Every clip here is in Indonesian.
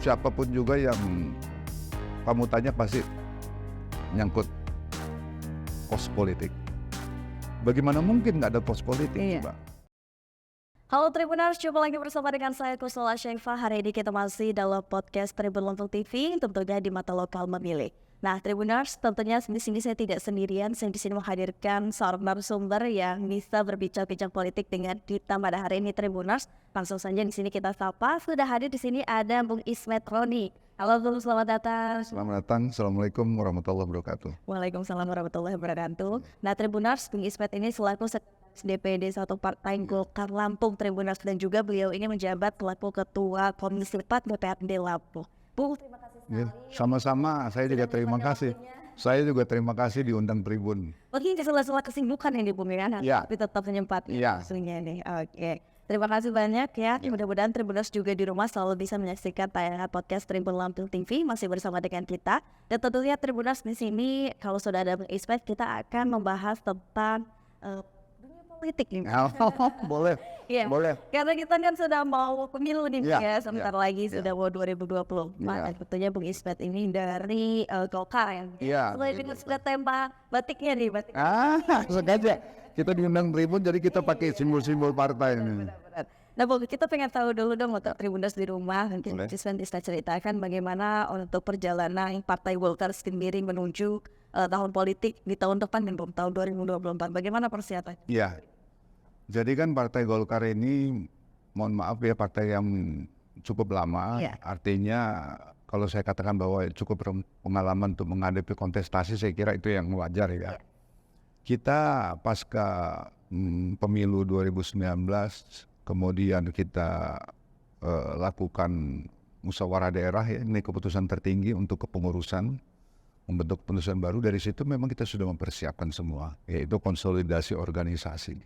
siapapun juga yang kamu tanya pasti nyangkut pos politik. Bagaimana mungkin nggak ada pos politik, Mbak? Halo Tribuners, jumpa lagi bersama dengan saya Kusnala Syaifah. Hari ini kita masih dalam podcast Tribun Lampung TV, tentunya di mata lokal memilih. Nah Tribuners, tentunya di sini saya tidak sendirian. Saya di sini menghadirkan seorang narasumber yang bisa berbincang-bincang politik dengan kita pada hari ini Tribuners. Langsung saja di sini kita sapa. Sudah hadir di sini ada Bung Ismet Roni. Halo Bung, selamat datang. Selamat datang. Assalamualaikum warahmatullahi wabarakatuh. Waalaikumsalam warahmatullahi wabarakatuh. Nah Tribuners, Bung Ismet ini selaku DPD 1 Partai Golkar Lampung Tribuners, dan juga beliau ini menjabat selaku Ketua Komisi 4 DPRD Lampung. Bung, terima kasih sekali. Sama-sama, saya juga terima kasih. Saya juga terima kasih diundang Tribun. Mungkin sela-sela kesibukan ini Bung ya, tapi tetap menyempatkan maksudnya nih. Oke. Terima kasih banyak ya. Mudah-mudahan Tribuners juga di rumah selalu bisa menyaksikan tayangan podcast Tribun Lampung TV masih bersama dengan kita. Dan tentunya Tribuners di sini kalau sudah ada Bung Ismet, kita akan membahas tentang politik nih. Boleh. Boleh. Karena kita kan sudah mau pemilu nih sebentar lagi sudah mau 2024. Dan tentunya Bung Ismet ini dari Golkar ya. Selain dengan sudah tembak batiknya nih, batik. Sengaja. Kita diundang Tribun jadi kita pakai simbol-simbol partai ini. Nah Bung, kita pengen tahu dulu dong untuk Tribuners di rumah, mungkin Ismet bisa ceritakan bagaimana untuk perjalanan Partai Golkar sendiri menuju tahun politik di tahun depan dan tahun 2024. Bagaimana persiapannya? Iya. Jadi kan Partai Golkar ini, mohon maaf ya, partai yang cukup lama. Artinya kalau saya katakan bahwa cukup pengalaman untuk menghadapi kontestasi, saya kira itu yang wajar ya. Kita pasca pemilu 2019, kemudian kita lakukan musyawarah daerah ya, ini keputusan tertinggi untuk kepengurusan, membentuk kepengurusan baru. Dari situ memang kita sudah mempersiapkan semua, yaitu konsolidasi organisasi.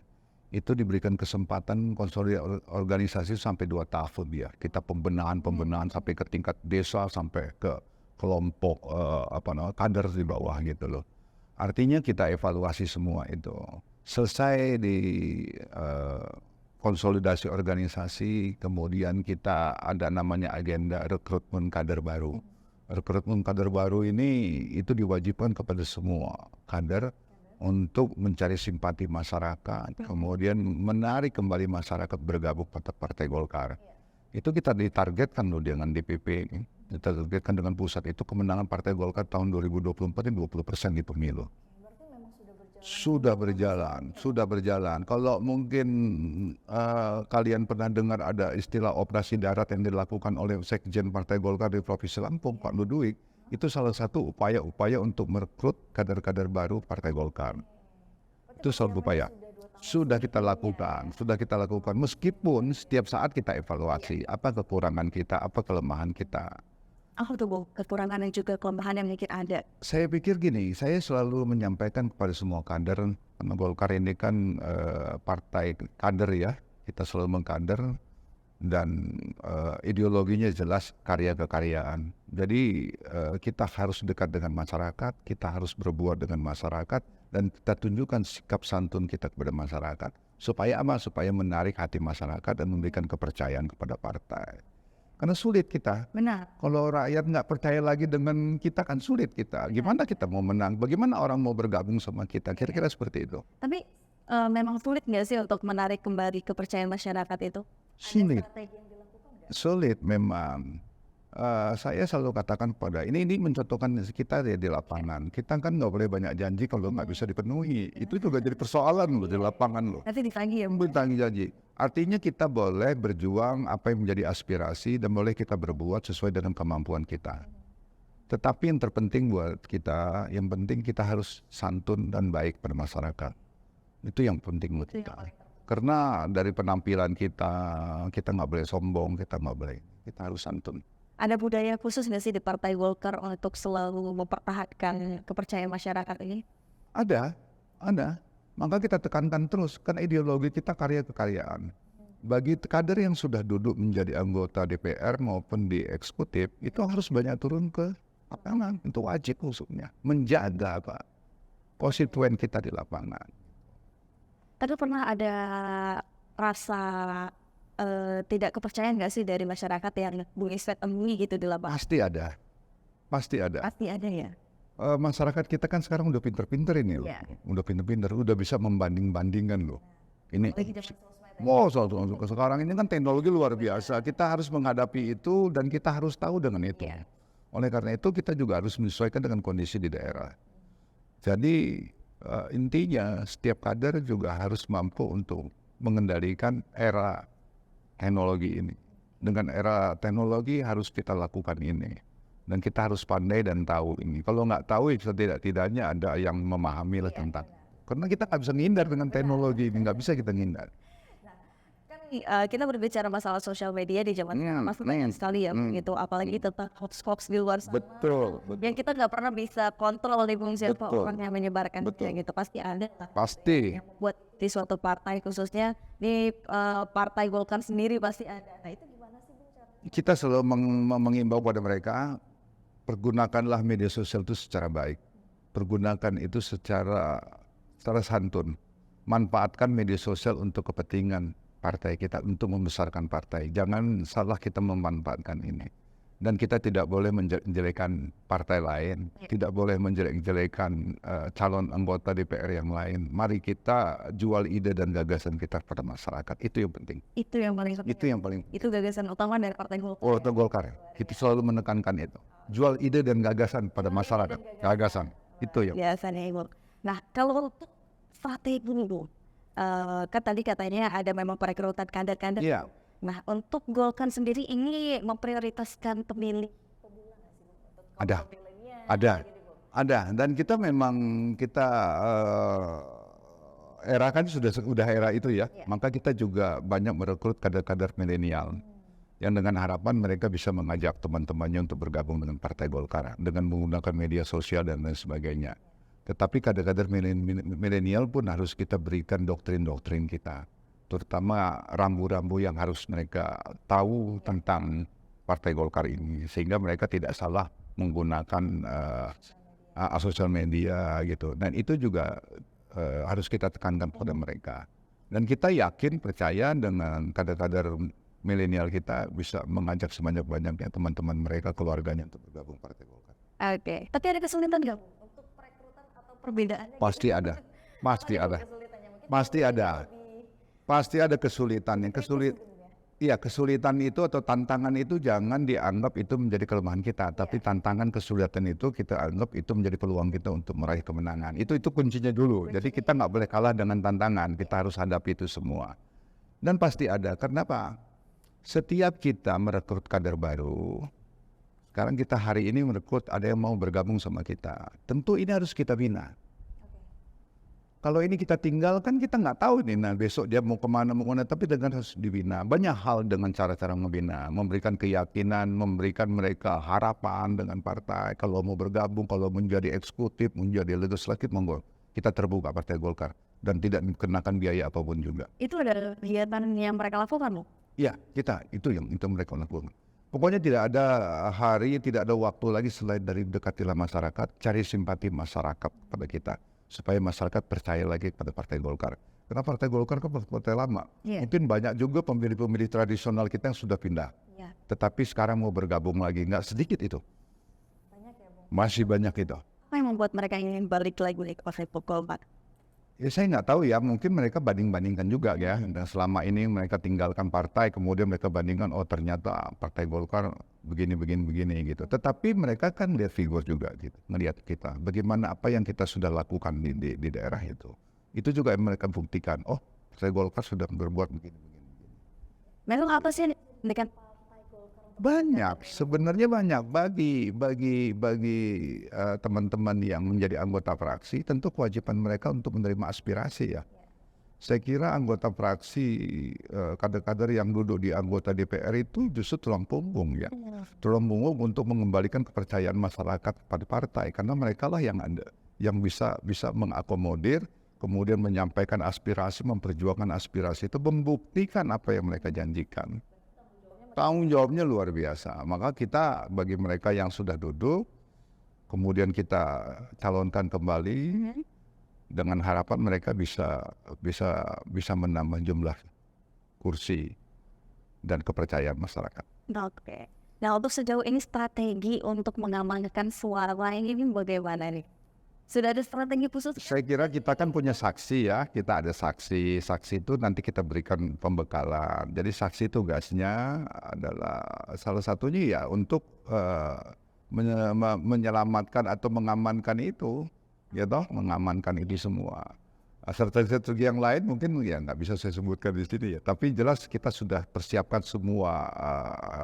Itu diberikan kesempatan konsolidasi organisasi sampai 2 tahun ya. Kita pembenahan sampai ke tingkat desa, sampai ke kelompok kader di bawah gitu loh. Artinya kita evaluasi semua itu. Selesai di konsolidasi organisasi, kemudian kita ada namanya agenda rekrutmen kader baru. Rekrutmen kader baru ini itu diwajibkan kepada semua kader untuk mencari simpati masyarakat, kemudian menarik kembali masyarakat bergabung pada Partai Golkar. Itu kita ditargetkan loh dengan DPP, kita targetkan dengan pusat itu kemenangan Partai Golkar tahun 2024 ini 20% di pemilu. Sudah berjalan. Kalau mungkin kalian pernah dengar ada istilah operasi darat yang dilakukan oleh Sekjen Partai Golkar di Provinsi Lampung, Pak Ludwig, itu salah satu upaya-upaya untuk merekrut kader-kader baru Partai Golkar. Itu salah upaya. Sudah kita lakukan. Meskipun setiap saat kita evaluasi apa kekurangan kita, apa kelemahan kita. Apa tuh Bung, kekurangan dan juga kelemahan yang mungkin ada? Saya pikir gini, saya selalu menyampaikan kepada semua kader, karena Golkar ini kan partai kader ya, kita selalu mengkader, dan ideologinya jelas karya kekaryaan. Jadi kita harus dekat dengan masyarakat, kita harus berbuat dengan masyarakat, dan kita tunjukkan sikap santun kita kepada masyarakat. Supaya apa? Supaya menarik hati masyarakat dan memberikan kepercayaan kepada partai. Karena sulit kita. Benar. Kalau rakyat nggak percaya lagi dengan kita kan sulit kita. Gimana kita mau menang? Bagaimana orang mau bergabung sama kita? Kira-kira seperti itu. Tapi memang sulit nggak sih untuk menarik kembali kepercayaan masyarakat itu? Sulit. Ada strategi yang dilakukan nggak? Sulit memang. Saya selalu katakan pada ini mencontohkan kita di lapangan. Kita kan nggak boleh banyak janji kalau nggak bisa dipenuhi. Itu juga jadi persoalan loh di lapangan loh. Nanti ditagih ya. Bertanggung janji. Artinya kita boleh berjuang apa yang menjadi aspirasi dan boleh kita berbuat sesuai dengan kemampuan kita. Tetapi yang terpenting buat kita, yang penting kita harus santun dan baik pada masyarakat. Itu yang penting buat kita. Karena dari penampilan kita nggak boleh sombong, kita harus santun. Ada budaya khusus nggak sih di Partai Golkar untuk selalu mempertahankan kepercayaan masyarakat ini? Ada. Maka kita tekankan terus, karena ideologi kita karya kekaryaan. Bagi kader yang sudah duduk menjadi anggota DPR maupun di eksekutif, itu harus banyak turun ke lapangan. Itu wajib khususnya. Menjaga konstituen kita di lapangan. Tapi pernah ada rasa tidak kepercayaan nggak sih dari masyarakat yang Bung Ismet temui gitu di lapangan? Pasti ada, pasti ada. Pasti ada ya. Masyarakat kita kan sekarang udah pinter-pinter ini loh, Iya. udah pinter-pinter, udah bisa membanding-bandingkan loh. Ini, Apalagi zaman sosmed. sekarang ini kan teknologi luar biasa. Kita harus menghadapi itu dan kita harus tahu dengan itu. Iya. Oleh karena itu kita juga harus menyesuaikan dengan kondisi di daerah. Jadi intinya setiap kader juga harus mampu untuk mengendalikan era teknologi ini. Dengan era teknologi harus kita lakukan ini. Dan kita harus pandai dan tahu ini. Kalau nggak tahu, setidak-tidaknya ada yang memahami lah tentang. Karena kita nggak bisa ngindar dengan teknologi ini, nggak bisa kita ngindar. Kita berbicara masalah sosial media di zaman sekarang masih banyak sekali ya gitu, apalagi tentang hoax di luar sana. Betul. Yang kita nggak pernah bisa kontrol nih Bung siapa Betul. orang yang menyebarkan Betul. gitu, pasti ada lah. Pasti. Yang membuat di suatu partai khususnya di partai Golkar sendiri pasti ada. Nah itu gimana sih Bung caranya? Kita selalu mengimbau pada mereka, pergunakanlah media sosial itu secara baik. Pergunakan itu secara santun. Manfaatkan media sosial untuk kepentingan partai kita, untuk membesarkan partai. Jangan salah kita memanfaatkan ini. Dan kita tidak boleh menjelek-jelekan partai lain, tidak boleh menjelek-jelekan calon anggota DPR yang lain. Mari kita jual ide dan gagasan kita pada masyarakat. Itu yang penting. Itu yang paling penting. Itu yang paling Itu gagasan utama dari partai Golkar. Partai Golkar. Kita selalu menekankan itu. Jual ide dan gagasan pada masyarakat. Gagasan. Itu yang. Biasanya Ibu. Nah kalau untuk strategi dulu, kan tadi katanya ada memang perekrutan kader-kader. Iya. Nah untuk Golkar sendiri ini memprioritaskan pemilih Ada. Ada. Dan kita memang era kan sudah era itu ya. Maka kita juga banyak merekrut kader-kader milenial. Yang dengan harapan mereka bisa mengajak teman-temannya untuk bergabung dengan Partai Golkar dengan menggunakan media sosial dan lain sebagainya. Tetapi kader-kader milenial pun harus kita berikan doktrin-doktrin kita, terutama rambu-rambu yang harus mereka tahu tentang Partai Golkar ini, sehingga mereka tidak salah menggunakan sosial media gitu. Dan itu juga harus kita tekankan kepada mereka. Dan kita yakin, percaya dengan kader-kader milenial kita bisa mengajak sebanyak-banyaknya teman-teman mereka, keluarganya untuk bergabung Partai Golkar. Oke. Tapi ada kesulitan nggak Bu, untuk perekrutan atau perbedaannya? Pasti ada, pasti ada, pasti ada, pasti ada kesulitan. Iya, kesulitan itu atau tantangan itu jangan dianggap itu menjadi kelemahan kita, tapi tantangan kesulitan itu kita anggap itu menjadi peluang kita untuk meraih kemenangan. Itu kuncinya dulu. Jadi kita nggak boleh kalah dengan tantangan. Kita harus hadapi itu semua. Dan pasti ada. Kenapa? Setiap kita merekrut kader baru, sekarang kita hari ini merekrut ada yang mau bergabung sama kita. Tentu ini harus kita bina. Kalau ini kita tinggalkan, kita nggak tahu nih, nah besok dia mau kemana, tapi dengan harus dibina. Banyak hal dengan cara-cara membina, memberikan keyakinan, memberikan mereka harapan dengan partai. Kalau mau bergabung, kalau menjadi eksekutif, menjadi legislatif, monggo. Kita terbuka Partai Golkar dan tidak dikenakan biaya apapun juga. Itu ada kegiatan yang mereka lakukan loh. Ya, itu mereka lakukan. Pokoknya tidak ada hari, tidak ada waktu lagi selain dari dekatilah masyarakat, cari simpati masyarakat pada kita. Supaya masyarakat percaya lagi kepada Partai Golkar. Karena Partai Golkar kan partai lama. Mungkin banyak juga pemilih-pemilih tradisional kita yang sudah pindah. Tetapi sekarang mau bergabung lagi, nggak sedikit itu. Banyak ya, Bung. Masih banyak itu. Apa yang membuat mereka ingin balik lagi ke Partai Golkar? Ya saya nggak tahu ya, mungkin mereka banding-bandingkan juga ya. Dan selama ini mereka tinggalkan partai, kemudian mereka bandingkan, oh ternyata Partai Golkar begini gitu. Tetapi mereka kan lihat figur juga gitu, ngelihat kita. Bagaimana apa yang kita sudah lakukan di daerah itu. Itu juga yang mereka buktikan, oh Partai Golkar sudah berbuat begini. Memang apa sih dengan Partai Golkar? Banyak, sebenarnya banyak bagi teman-teman yang menjadi anggota fraksi, tentu kewajiban mereka untuk menerima aspirasi ya. Saya kira anggota fraksi, kader-kader yang duduk di anggota DPR itu justru tulang punggung ya. Tulang punggung untuk mengembalikan kepercayaan masyarakat pada partai, karena mereka lah yang bisa mengakomodir, kemudian menyampaikan aspirasi, memperjuangkan aspirasi itu, membuktikan apa yang mereka janjikan. Tanggung jawabnya luar biasa. Maka kita bagi mereka yang sudah duduk, kemudian kita calonkan kembali dengan harapan mereka bisa menambah jumlah kursi dan kepercayaan masyarakat. Oke. Nah, untuk sejauh ini strategi untuk mengamankan suara ini bagaimana nih? Sudah ada strategi khusus? Saya kira kita kan punya saksi ya, kita ada saksi. Saksi itu nanti kita berikan pembekalan. Jadi saksi tugasnya adalah salah satunya ya untuk menyelamatkan atau mengamankan itu, ya toh, mengamankan itu semua. Strategi yang lain mungkin ya nggak bisa saya sebutkan di sini ya. Tapi jelas kita sudah persiapkan semua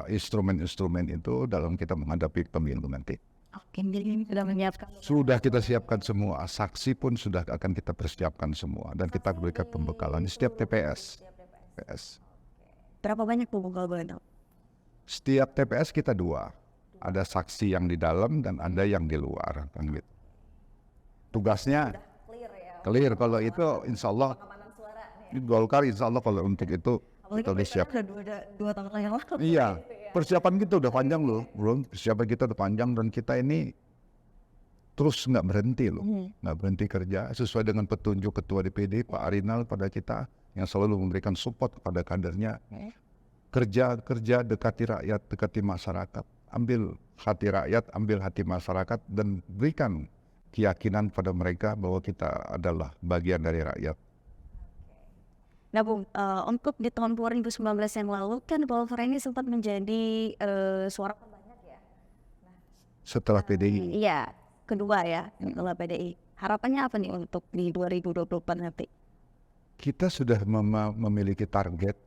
instrumen-instrumen itu dalam kita menghadapi pemilu nanti. Oke, jadi sudah menyiapkan. Sudah kita siapkan semua, saksi pun sudah akan kita persiapkan semua dan kita berikan pembekalan di setiap TPS. Berapa banyak Bu kalau boleh tahu? Setiap TPS kita 2, ada saksi yang di dalam dan ada yang di luar, kan gitu. Tugasnya clear kalau itu, insya Allah di Golkar, insya Allah kalau untuk itu kita udah siap. Dua tahun yang lalu. Iya, persiapan kita udah panjang loh, belum persiapan kita udah panjang dan kita ini terus nggak berhenti loh, nggak berhenti kerja sesuai dengan petunjuk Ketua DPD Pak Arinal pada kita yang selalu memberikan support kepada kadernya. Kerja dekati rakyat, dekati masyarakat, ambil hati rakyat, ambil hati masyarakat dan berikan keyakinan pada mereka bahwa kita adalah bagian dari rakyat. Nah Bung, untuk di tahun 2019 yang lalu kan Golkar ini sempat menjadi suara terbanyak ya. Setelah PDI. Iya, kedua ya setelah PDI. Harapannya apa nih untuk di 2024 nanti? Kita sudah memiliki target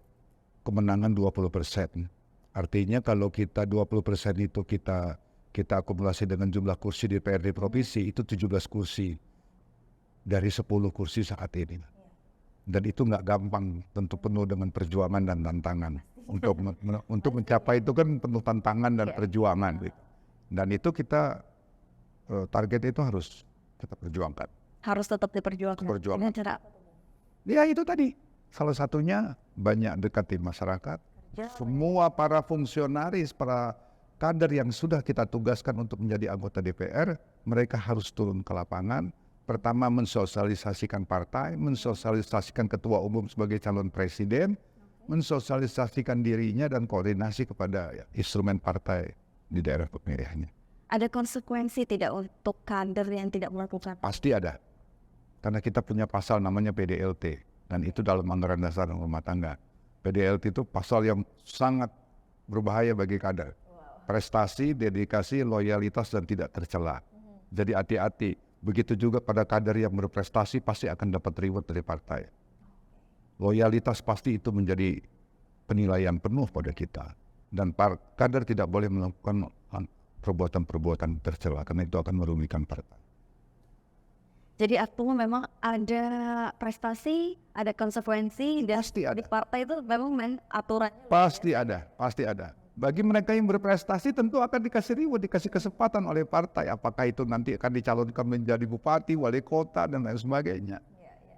kemenangan 20%. Artinya kalau kita 20% itu kita akumulasi dengan jumlah kursi di DPRD provinsi itu 17 kursi dari 10 kursi saat ini. Dan itu nggak gampang, tentu penuh dengan perjuangan dan tantangan. Untuk mencapai itu kan penuh tantangan dan perjuangan. Dan itu kita target itu harus kita perjuangkan. Harus tetap diperjuangkan. Dengan cara apa? Ya itu tadi, salah satunya banyak dekati masyarakat. Semua para fungsionaris, para kader yang sudah kita tugaskan untuk menjadi anggota DPR, mereka harus turun ke lapangan. Pertama mensosialisasikan partai, mensosialisasikan ketua umum sebagai calon presiden, mensosialisasikan dirinya dan koordinasi kepada instrumen partai di daerah pemilihannya. Ada konsekuensi tidak untuk kader yang tidak melakukan? Pasti ada, karena kita punya pasal namanya PDLT dan itu dalam anggaran dasar rumah tangga. PDLT itu pasal yang sangat berbahaya bagi kader. Prestasi, dedikasi, loyalitas dan tidak tercela. Jadi hati-hati. Begitu juga pada kader yang berprestasi pasti akan dapat reward dari partai. Loyalitas pasti itu menjadi penilaian penuh pada kita. Dan kader tidak boleh melakukan perbuatan-perbuatan tercela karena itu akan merugikan partai. Jadi artinya memang ada prestasi, ada konsekuensi, dan Pasti ada. di partai itu memang aturannya. Pasti ada. Bagi mereka yang berprestasi tentu akan dikasih reward, dikasih kesempatan oleh partai. Apakah itu nanti akan dicalonkan menjadi bupati, wali kota, dan lain sebagainya.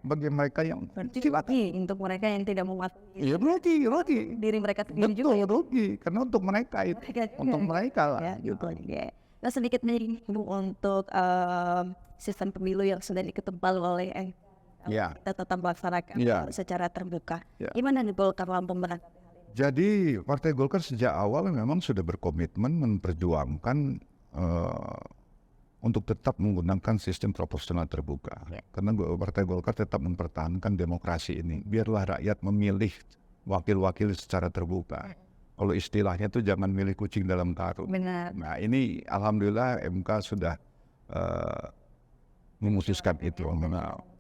Bagi mereka yang Rugi untuk mereka yang tidak mematuhi. Iya rugi. Diri mereka sendiri juga. Betul, rugi. Karena untuk mereka itu. Untuk mereka lah. Ya, gitu. Nah sedikit menyinggung untuk sistem pemilu yang sudah diketumpal oleh kita tetap melaksanakan secara terbuka. Gimana nih Golkar mampu menanggapi? Jadi Partai Golkar sejak awal memang sudah berkomitmen memperjuangkan untuk tetap menggunakan sistem proporsional terbuka. Karena Partai Golkar tetap mempertahankan demokrasi ini. Biarlah rakyat memilih wakil-wakil secara terbuka. Kalau istilahnya itu jangan milih kucing dalam karung. Benar. Nah ini alhamdulillah MK sudah memutuskan itu.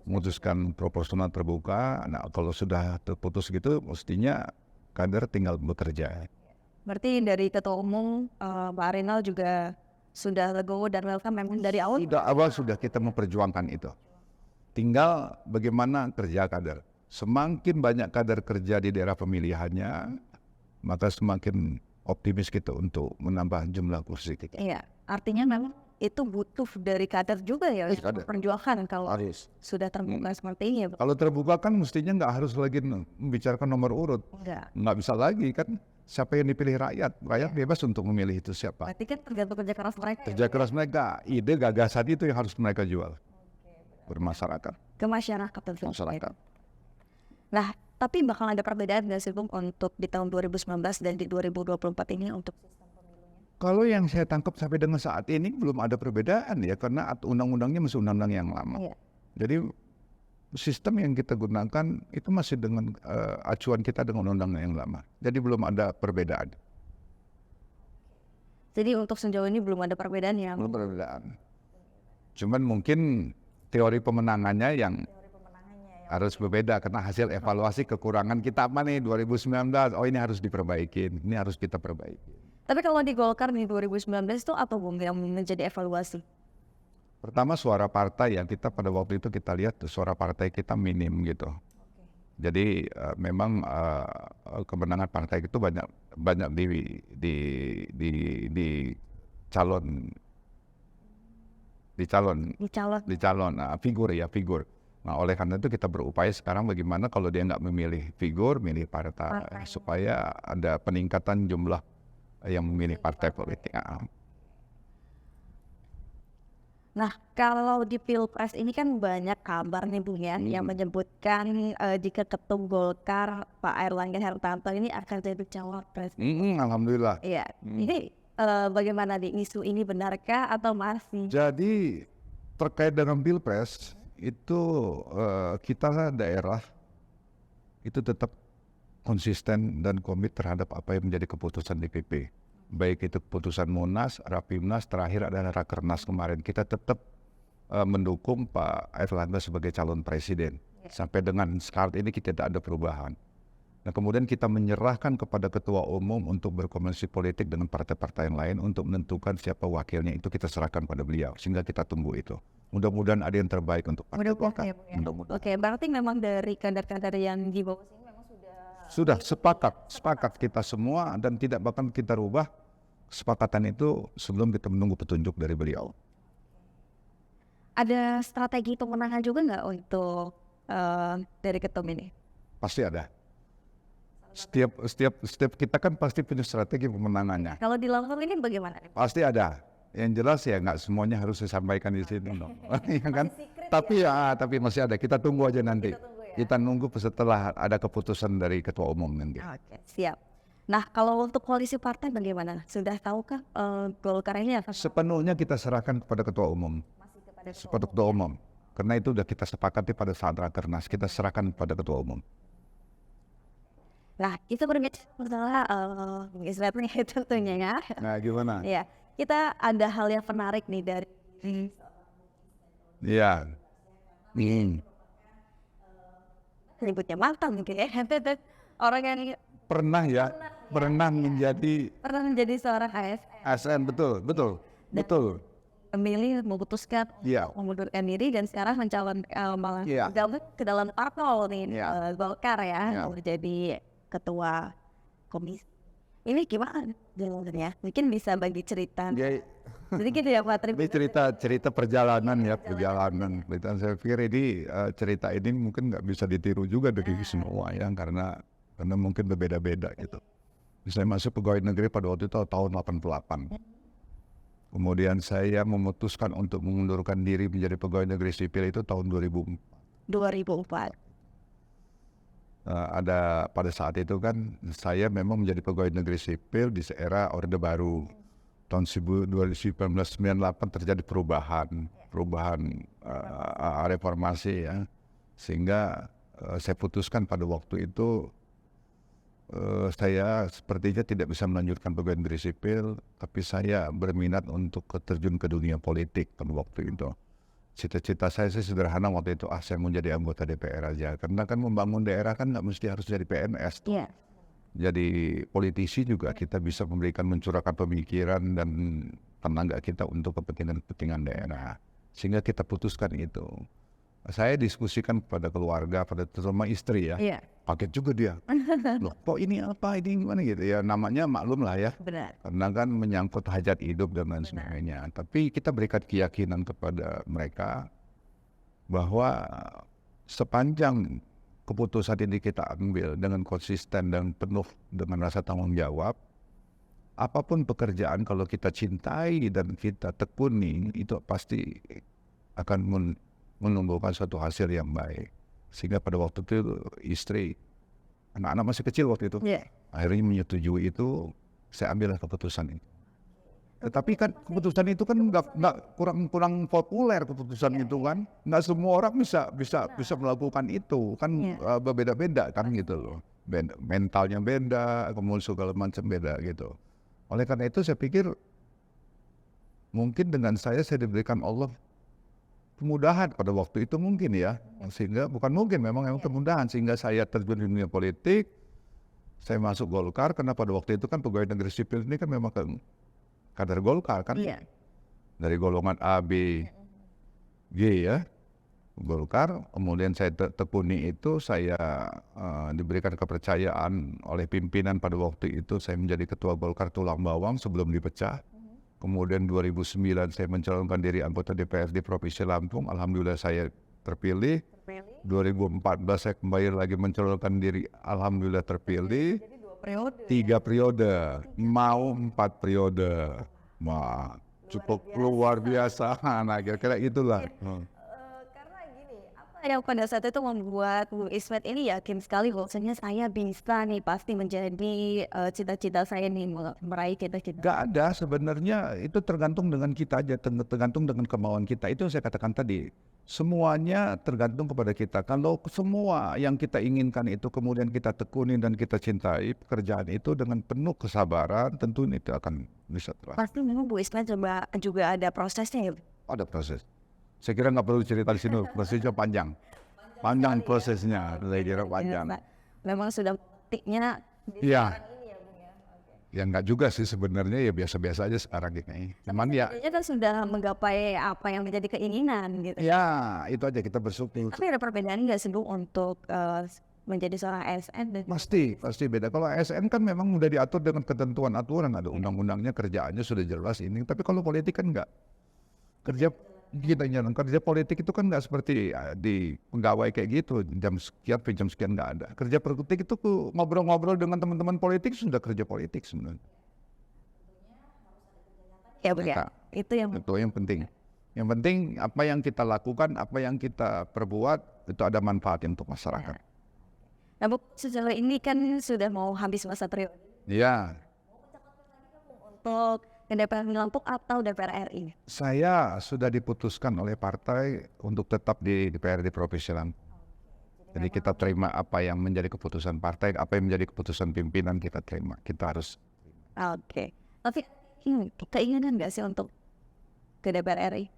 Memutuskan proporsional terbuka. Nah kalau sudah terputus gitu mestinya kader tinggal bekerja. Berarti dari Ketua Umum Pak Arinal juga sudah legowo dan welcome memang dari awal? Sudah awal sudah kita memperjuangkan itu. Tinggal bagaimana kerja kader. Semakin banyak kader kerja di daerah pemilihannya, maka semakin optimis kita untuk menambah jumlah kursi kita. Iya, artinya memang itu butuh dari kader juga ya, perjuangan kalau sudah terbuka seperti ini. Kalau terbuka kan mestinya nggak harus lagi membicarakan nomor urut. Nggak bisa lagi kan, siapa yang dipilih rakyat bebas untuk memilih itu siapa. Berarti kan tergantung kerja keras mereka. Kerja keras mereka, ide gagasan itu yang harus mereka jual. Bermasyarakat. Ke masyarakat tentu. Masyarakat. Nah, Tapi bakal ada perbedaan nggak sih Bung untuk di tahun 2019 dan di 2024 ini untuk sistem pemilunya? Kalau yang saya tangkap sampai dengan saat ini belum ada perbedaan ya, karena undang-undangnya masih undang-undang yang lama. Iya. Jadi sistem yang kita gunakan itu masih dengan acuan kita dengan undang-undang yang lama. Jadi belum ada perbedaan. Jadi untuk sejauh ini belum ada perbedaan yang Belum perbedaan. Cuman mungkin teori pemenangannya yang harus berbeda karena hasil evaluasi kekurangan kita apa nih 2019. Oh ini harus diperbaiki, ini harus kita perbaiki. Tapi kalau di Golkar di 2019 itu apa Bung yang menjadi evaluasi? Pertama suara partai yang kita pada waktu itu kita lihat suara partai kita minim gitu. Jadi memang kemenangan partai itu banyak di calon figur. Nah oleh karena itu kita berupaya sekarang bagaimana kalau dia nggak memilih figur, milih partai supaya ada peningkatan jumlah yang memilih partai politik. Nah, kalau di Pilpres ini kan banyak kabar nih Bung ya, yang menyebutkan jika Ketum Golkar Pak Airlangga Hartarto ini akan jadi cawapres. Alhamdulillah. Iya, ini bagaimana nih isu ini benarkah atau masih? Jadi terkait dengan Pilpres itu kita daerah itu tetap konsisten dan komit terhadap apa yang menjadi keputusan DPP. Baik itu keputusan Munas, Rapimnas, terakhir adalah Rakernas kemarin. Kita tetap mendukung Pak Airlangga sebagai calon presiden. Sampai dengan saat ini kita tidak ada perubahan. Nah kemudian kita menyerahkan kepada Ketua Umum untuk berkomunikasi politik dengan partai-partai yang lain untuk menentukan siapa wakilnya, itu kita serahkan pada beliau. Sehingga kita tunggu itu. Mudah-mudahan ada yang terbaik untuk partai Golkar. Ya, Oke, berarti memang dari kader-kader yang di bawah sini memang sudah sepakat kita semua dan tidak bahkan kita rubah kesepakatan itu sebelum kita menunggu petunjuk dari beliau. Ada strategi pemenangan juga nggak untuk dari ketum ini? Pasti ada. Setiap kita kan pasti punya strategi pemenangannya. Kalau di Lampung ini bagaimana? Pasti ada. Yang jelas ya nggak semuanya harus disampaikan di sini dong. Ya kan? Tapi masih ada. Kita tunggu aja nanti. Kita nunggu setelah ada keputusan dari Ketua Umum nanti. Oke, siap. Nah, kalau untuk koalisi partai bagaimana? Sudah tahukah Golkar ini akan sepenuhnya kita serahkan kepada Ketua Umum. Kepada Ketua Umum. Karena itu sudah kita sepakati pada saat Rakernas, kita serahkan kepada Ketua Umum. Nah, itu berbicara masalah Israel tentunya ya. Nah, gimana? Ya, kita ada hal yang menarik nih dari Iya. Ributnya mantan gitu ya. Orang yang pernah menjadi seorang ASN, betul. Memilih memutuskan mengundurkan diri dan sekarang malah ke dalam parpol nih Golkar ya, menjadi ketua komisi. Ini gimana jalannya? Mungkin bisa bagi cerita. Jadi gitu ya Pak Tri. Ini cerita perjalanan ya, perjalanan. Saya pikir ini cerita ini mungkin nggak bisa ditiru juga dari semua ya, karena mungkin berbeda-beda gitu. Saya masuk pegawai negeri pada waktu itu tahun 88. Kemudian saya memutuskan untuk mengundurkan diri menjadi pegawai negeri sipil itu tahun 2004. Ada pada saat itu kan saya memang menjadi pegawai negeri sipil di era Orde Baru. Tahun 1998 terjadi perubahan reformasi ya, sehingga saya putuskan pada waktu itu saya sepertinya tidak bisa melanjutkan pegawai negeri sipil, tapi saya berminat untuk terjun ke dunia politik pada waktu itu. Cita-cita saya sih sederhana waktu itu, saya mau jadi anggota DPR aja, karena kan membangun daerah kan nggak mesti harus jadi PNS tuh. Jadi politisi juga kita bisa mencurahkan pemikiran dan tenaga kita untuk kepentingan daerah. Sehingga kita putuskan itu. Saya diskusikan kepada keluarga, terutama istri ya. Kaget juga dia. Loh, kok ini apa, ini gimana gitu ya. Namanya maklum lah ya. Benar. Karena kan menyangkut hajat hidup dan lain sebagainya. Tapi kita berikan keyakinan kepada mereka bahwa sepanjang keputusan ini kita ambil dengan konsisten dan penuh dengan rasa tanggung jawab, apapun pekerjaan kalau kita cintai dan kita tekuni, itu pasti akan menumbuhkan suatu hasil yang baik. Sehingga pada waktu itu istri anak-anak masih kecil waktu itu. Iya. Akhirnya menyetujui itu, saya ambillah keputusan itu. Tetapi kan keputusan itu kan nggak kurang populer keputusan itu kan. Nggak semua orang bisa melakukan itu kan, berbeda-beda kan gitu loh. Mentalnya beda, kemudian segala macam beda gitu. Oleh karena itu saya pikir mungkin dengan saya diberikan Allah kemudahan pada waktu itu mungkin ya, sehingga bukan mungkin memang kemudahan sehingga saya terjun di dunia politik. Saya masuk Golkar karena pada waktu itu kan pegawai negeri sipil ini kan memang kader Golkar kan, dari golongan A, B, G ya, Golkar. Kemudian saya tekuni itu, saya diberikan kepercayaan oleh pimpinan pada waktu itu. Saya menjadi ketua Golkar tulang bawang sebelum dipecah. Kemudian 2009 saya mencalonkan diri anggota DPRD Provinsi Lampung. Alhamdulillah saya terpilih. 2014 saya kembali lagi mencalonkan diri, alhamdulillah terpilih. 3 periode, mau 4 periode. Wah, cukup luar biasa. Nah, kira-kira itulah. Karena gini, apa yang pada saat itu membuat Bu Ismet ini yakin sekali bahwasanya saya bisa nih pasti menjadi cita-cita saya nih, meraih cita-cita. Gak ada sebenarnya, itu tergantung dengan kita aja, tergantung dengan kemauan kita. Itu yang saya katakan tadi. Semuanya tergantung kepada kita. Kalau semua yang kita inginkan itu kemudian kita tekuni dan kita cintai pekerjaan itu dengan penuh kesabaran, tentu itu akan bisa terlaksana. Pasti memang Bu Ismet juga ada prosesnya ya. Ada proses. Saya kira nggak perlu cerita di sini, prosesnya panjang. Panjang prosesnya, saya kira panjang. Memang sudah tiknya Iya. Ya nggak juga sih sebenarnya, ya biasa-biasa aja sekarang ini. Cuman ya. kan sudah menggapai apa yang menjadi keinginan gitu. Ya itu aja kita bersyukur. Tapi ada perbedaan nggak sih Bu untuk menjadi seorang ASN dan Pasti beda. Kalau ASN kan memang udah diatur dengan ketentuan aturan, ada undang-undangnya, kerjaannya sudah jelas ini. Tapi kalau politik kan nggak. Kerja politik itu kan nggak seperti di pegawai kayak gitu, jam sekian nggak ada. Kerja politik itu ngobrol-ngobrol dengan teman-teman politik sudah kerja politik sebenarnya. ya Bu ya. Itu yang penting. Yang penting apa yang kita lakukan, apa yang kita perbuat itu ada manfaatnya untuk masyarakat. Nah Bu, sejauh ini kan sudah mau habis masa periode. Iya. Untuk DPR Lampung atau DPR RI? Saya sudah diputuskan oleh partai untuk tetap di DPRD Provinsi Lampung. Jadi kita terima apa yang menjadi keputusan partai, apa yang menjadi keputusan pimpinan kita terima. Kita harus. Oke. Tapi keinginan nggak sih untuk ke DPR RI?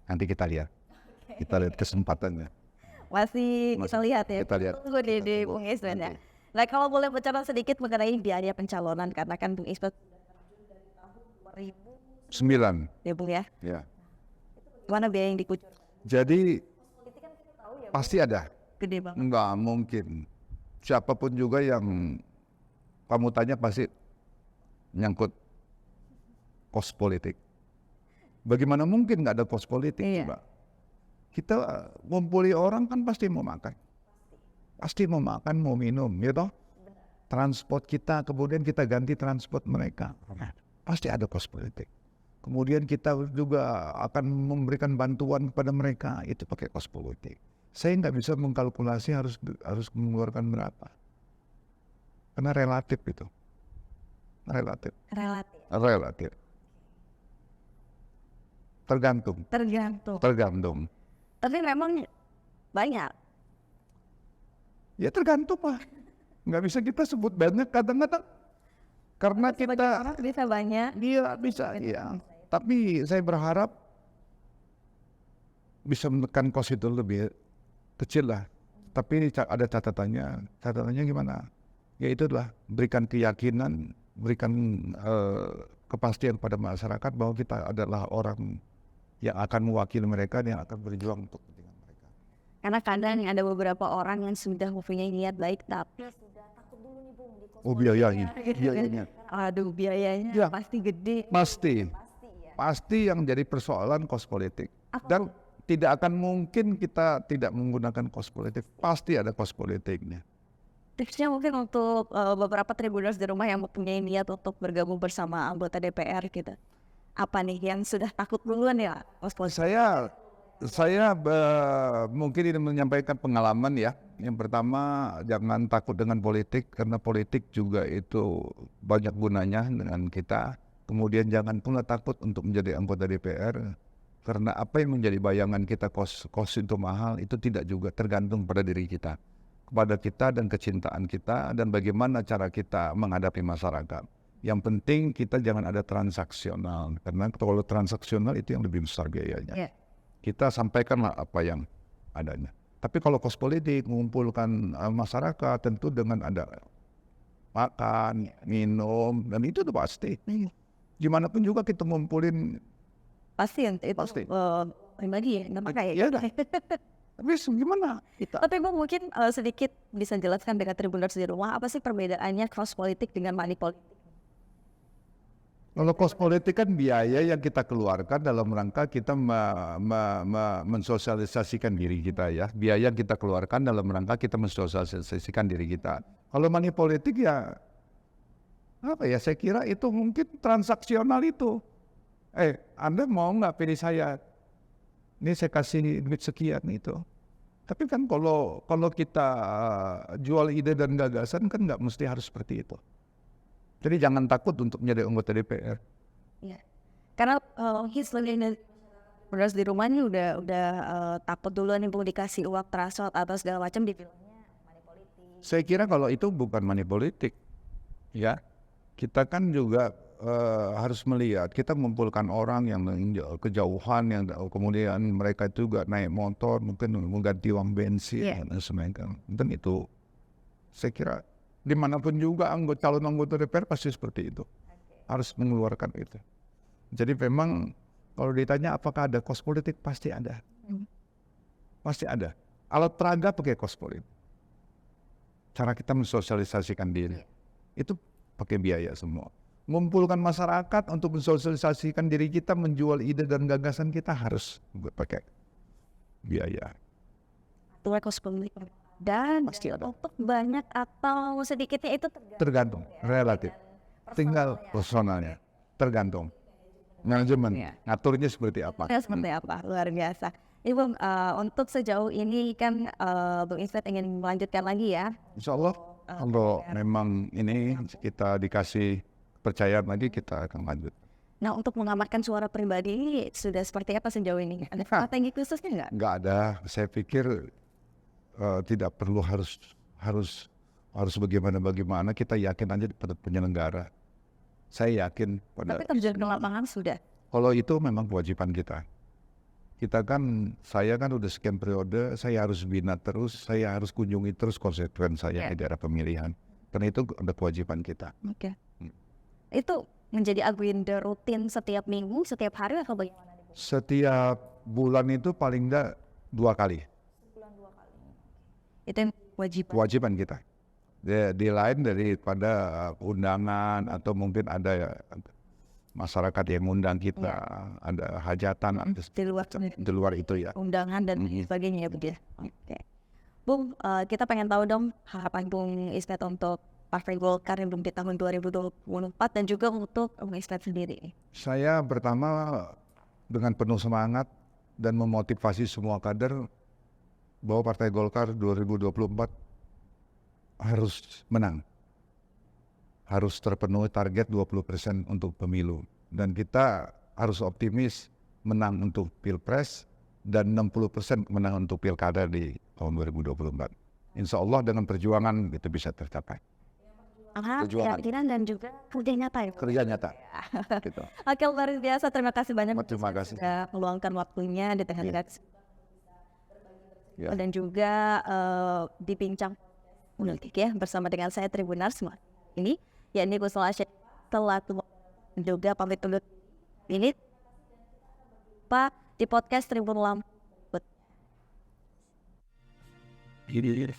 Nanti kita lihat. Kita lihat kesempatannya. Masih kita lihat ya. Kita lihat. Tunggu di Bung Ismet ya. Nah kalau boleh bicara sedikit mengenai biaya pencalonan, karena kan Bung Ismet 9. ya Bung ya. Ya. Mana biaya yang dikucur? Jadi pasti ada. Gede banget. Enggak mungkin. Siapapun juga yang kamu tanya pasti nyangkut kos politik. Bagaimana mungkin nggak ada kos politik, Mbak? Kita ngumpuli orang kan pasti mau makan. Pasti mau makan, mau minum, gitu. Transport kita, kemudian kita ganti transport mereka. Pasti ada kos politik. Kemudian kita juga akan memberikan bantuan kepada mereka, itu pakai kos politik. Saya nggak bisa mengkalkulasi harus mengeluarkan berapa. Karena relatif itu. Relatif. Tergantung. Tapi memang banyak. Ya tergantung lah. Nggak bisa kita sebut banyak kadang-kadang. Karena kita orang bisa banyak. Dia bisa, iya. Tapi saya berharap bisa menekan kos itu lebih kecil lah. Tapi ada catatannya. Catatannya gimana? Ya itulah, berikan keyakinan, berikan kepastian pada masyarakat bahwa kita adalah orang yang akan mewakili mereka, yang akan berjuang untuk kepentingan mereka. Karena kadang ada beberapa orang yang sudah mempunyai niat baik tapi sudah takut dulu nih Bung di kos. Oh biayanya. Aduh biayanya pasti gede. Pasti yang jadi persoalan kos politik. Dan tidak akan mungkin kita tidak menggunakan kos politik. Pasti ada kos politiknya. Tipsnya mungkin untuk beberapa tribuners di rumah yang mempunyai niat untuk bergabung bersama anggota DPR gitu. Apa nih yang sudah takut duluan ya kos politik? Saya mungkin ini menyampaikan pengalaman ya. Yang pertama, jangan takut dengan politik karena politik juga itu banyak gunanya dengan kita. Kemudian jangan pula takut untuk menjadi anggota DPR karena apa yang menjadi bayangan kita kos itu mahal itu tidak juga tergantung pada diri kita, kepada kita dan kecintaan kita dan bagaimana cara kita menghadapi masyarakat. Yang penting kita jangan ada transaksional karena kalau transaksional itu yang lebih besar biayanya. Yeah. Kita sampaikanlah apa yang adanya. Tapi kalau kos politik mengumpulkan masyarakat tentu dengan ada makan, minum, dan itu tuh pasti. Gimana pun juga kita ngumpulin Pasti itu Pasti. pribadi ya, nggak pakai ya udah. Tapi gimana kita? Tapi Bang mungkin sedikit bisa jelaskan dengan Tribuners di rumah apa sih perbedaannya kos politik dengan money politik? Kalau kos politik kan biaya yang kita keluarkan dalam rangka kita mensosialisasikan diri kita ya. Biaya yang kita keluarkan dalam rangka kita mensosialisasikan diri kita. Kalau money politik ya apa ya, saya kira itu mungkin transaksional itu. Anda mau nggak pilih saya? Ini saya kasih duit sekian itu. Tapi kan kalau kita jual ide dan gagasan kan nggak mesti harus seperti itu. Jadi jangan takut untuk menjadi anggota DPR. Ya. Karena mungkin selain Tribuners di rumah ini udah takut dulu nih Bung dikasih uang transfer atau segala macam dibilangnya money politik. Saya kira kalau itu bukan money politik, ya kita kan juga harus melihat kita mengumpulkan orang yang kejauhan yang kemudian mereka juga naik motor mungkin mengganti uang bensin dan sebagainya. Dan itu saya kira dimanapun juga calon anggota DPR pasti seperti itu, harus mengeluarkan itu. Jadi memang kalau ditanya apakah ada kos politik, pasti ada, pasti ada. Alat peraga pakai kos politik. Cara kita mensosialisasikan diri itu pakai biaya semua. Mengumpulkan masyarakat untuk mensosialisasikan diri kita, menjual ide dan gagasan kita harus pakai biaya. Itu kos politik. Dan Pasti ada. untuk banyak atau sedikitnya itu Tergantung, relatif. Tinggal personalnya, tergantung. Manajemen, ngaturnya seperti apa. seperti apa, luar biasa. Ibu, untuk sejauh ini kan Bung Ismet ingin melanjutkan lagi ya. Insya Allah, kalau memang ini kita dikasih kepercayaan lagi, kita akan lanjut. Nah, untuk mengamankan suara pribadi ini sudah seperti apa sejauh ini? Ada strategi khususnya nggak? Nggak ada, saya pikir tidak perlu harus bagaimana. Kita yakin aja pada penyelenggara. Saya yakin Tapi terjun ke lapangan sudah. kalau itu memang kewajiban kita. Saya kan udah sekian periode, saya harus bina terus, saya harus kunjungi terus konstituen saya di daerah pemilihan. Karena itu ada kewajiban kita. Oke. Itu menjadi agenda rutin setiap minggu, setiap hari atau bagaimana? Setiap bulan itu paling enggak 2 kali. Itu yang wajib. Kewajiban kita. Di lain daripada undangan atau mungkin ada masyarakat yang undang kita, ada hajatan di luar itu ya. Undangan dan sebagainya ya begitu. Oke. Bung, kita pengen tahu dong harapan Bung Ismet untuk Partai Golkar yang belum di tahun 2024 dan juga untuk Bung Ismet sendiri. Saya pertama dengan penuh semangat dan memotivasi semua kader bahwa Partai Golkar 2024 harus menang. Harus terpenuhi target 20% untuk pemilu. Dan kita harus optimis menang untuk Pilpres dan 60% menang untuk Pilkada di tahun 2024. Insya Allah dengan perjuangan itu bisa tercapai. Keyakinan dan juga kerja nyata ya. Kerja nyata. Gitu. Oke, luar biasa. Terima kasih banyak. Terima kasih. Sudah meluangkan waktunya di tengah-tengah dan juga dibincang politik ya bersama dengan saya Tribuners semua ini yakni Gus Lasya telah juga pamit undur ini Pak di podcast Tribun Lampung. Ini